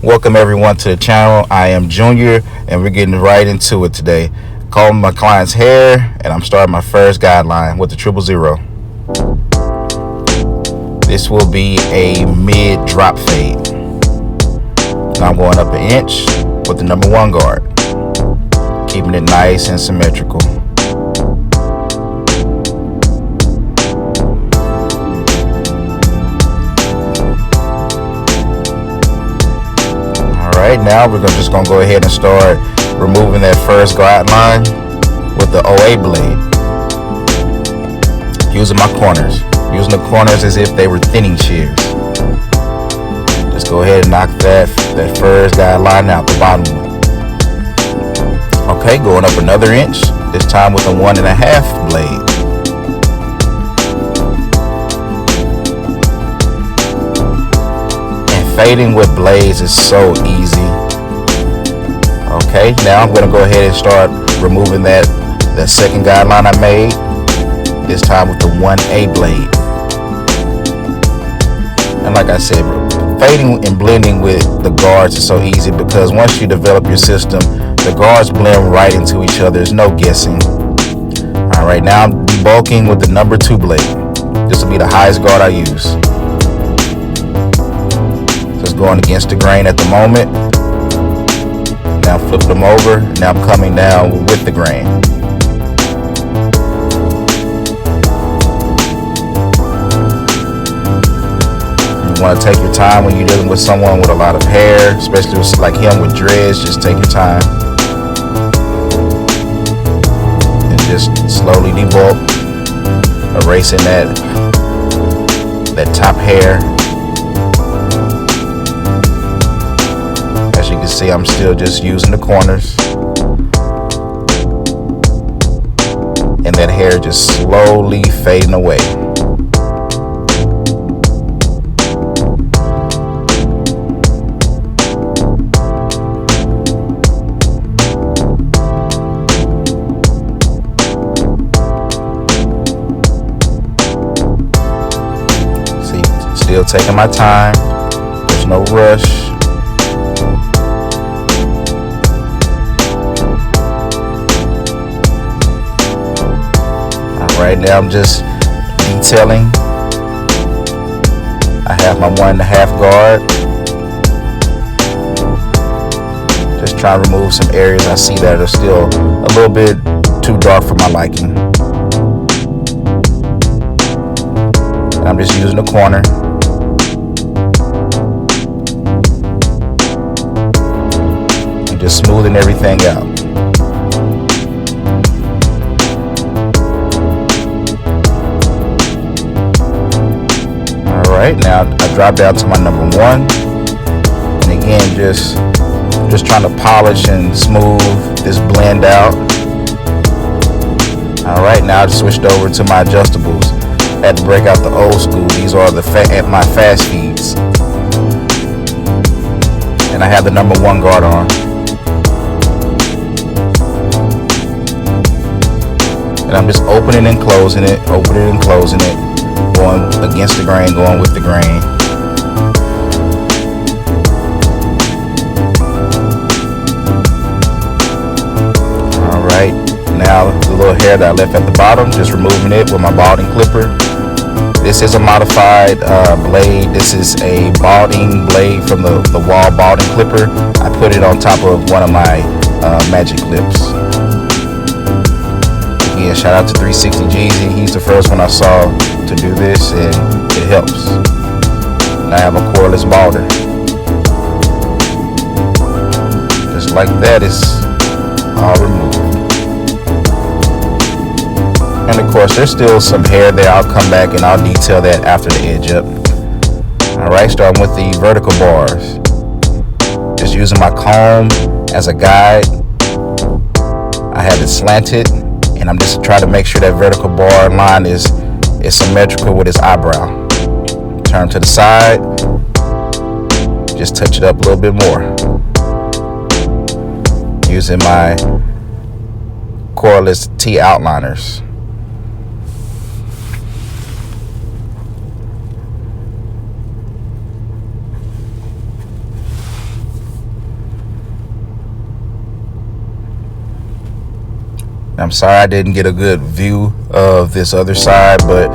Welcome everyone to the channel. I am Junior and we're getting right into it today. Calling my client's hair and I'm starting my first guideline with the 000. This will be a mid drop fade. Now I'm going up an inch with the number 1 guard, keeping it nice and symmetrical. Alright, now we're just going to go ahead and start removing that first guideline with the OA blade. Using my corners. Using the corners as if they were thinning shears. Just go ahead and knock that first guideline out, the bottom one. Okay, going up another inch, this time with a 1.5 blade. Fading with blades is so easy. Okay, now I'm going to go ahead and start removing that second guideline I made, this time with the 1A blade. And like I said, fading and blending with the guards is so easy because once you develop your system, the guards blend right into each other. There's no guessing. Alright, now I'm debulking with the number 2 blade. This will be the highest guard I use. Just going against the grain at the moment. Now flip them over. Now I'm coming down with the grain. You want to take your time when you're dealing with someone with a lot of hair, especially with, like him with dreads. Just take your time and just slowly debulk, erasing that top hair. As you can see, I'm still just using the corners, and that hair just slowly fading away. See, still taking my time. There's no rush. Right now I'm just detailing. I have my 1.5 guard. Just trying to remove some areas I see that are still a little bit too dark for my liking. I'm just using the corner. And just smoothing everything out. Alright, now I drop down to my number 1, and again just trying to polish and smooth this blend out. Alright, now I switched over to my adjustables. I had to break out the old school. These are my fast feeds, and I have the number 1 guard on. And I'm just opening and closing it, going against the grain, going with the grain. Alright, now the little hair that I left at the bottom, just removing it with my balding clipper. This is a modified blade. This is a balding blade from the Wahl balding clipper. I put it on top of one of my magic clips. Again, shout out to 360 Jeezy. He's the first one I saw to do this, and it helps. And I have a cordless balder. Just like that, it's all removed. And of course, there's still some hair there. I'll come back and I'll detail that after the edge up. Alright, starting with the vertical bars. Just using my comb as a guide. I have it slanted, and I'm just trying to make sure that vertical bar line is symmetrical with its eyebrow. Turn to the side, just touch it up a little bit more. Using my cordless T outliners. I'm sorry I didn't get a good view of this other side, but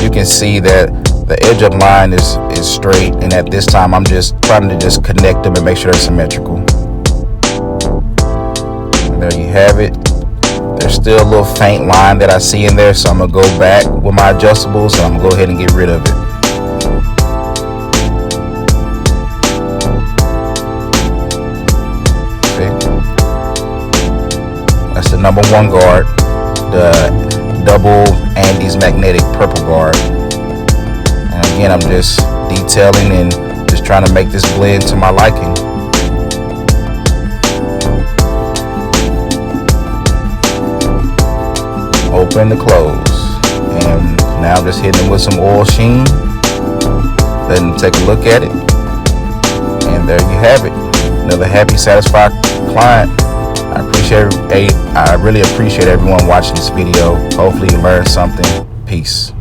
you can see that the edge up line is straight, and at this time I'm just trying to just connect them and make sure they're symmetrical. And there you have it. There's still a little faint line that I see in there, so I'm gonna go back with my adjustables and I'm gonna go ahead and get rid of it. That's the number 1 guard, the double Andes magnetic purple guard. And again, I'm just detailing and just trying to make this blend to my liking. Open to close. And now I'm just hitting them with some oil sheen. Letting them take a look at it. And there you have it. Another happy, satisfied client. I really appreciate everyone watching this video. Hopefully you learned something. Peace.